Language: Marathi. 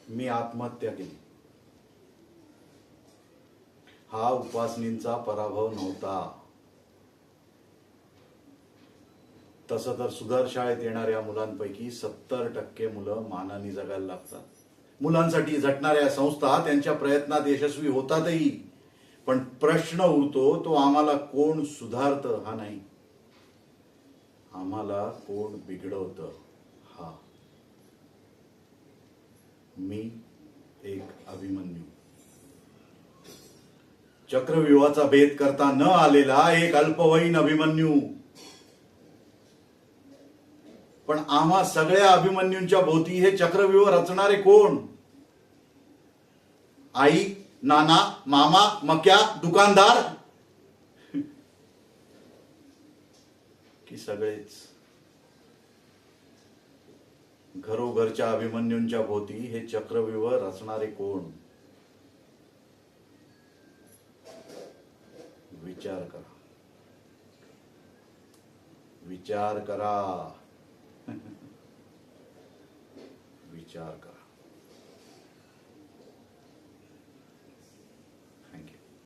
मी आत्महत्या केली. हा उपासनींचा पराभव नव्हता. तसं तर सुधार शाळेत येणाऱ्या मुलांपैकी 70% मुलं मानाने जगायला लागतात. मुलांसाठी झटणाऱ्या संस्था त्यांच्या प्रयत्नात यशस्वी होतातही. पण प्रश्न उरतो तो आम्हाला कोण सुधारतं हा नाही, आम्हाला कोण बिघडवतं हा. मी एक अभिमन्यू, चक्रव्यूहाचा भेद करता न आलेला एक अल्पवयीन अभिमन्यू. पण आम्हा सगळ्या अभिमन्यूंच्या भोवती हे चक्रव्यूह रचणारे कोण? आई, नाना, मामा, मक्या, दुकानदार की सगळेच? घरोघरच्या अभिमन्यूंच्या भोवती हे चक्रव्यूह रचणारे कोण? विचार करा, विचार करा, विचार करा.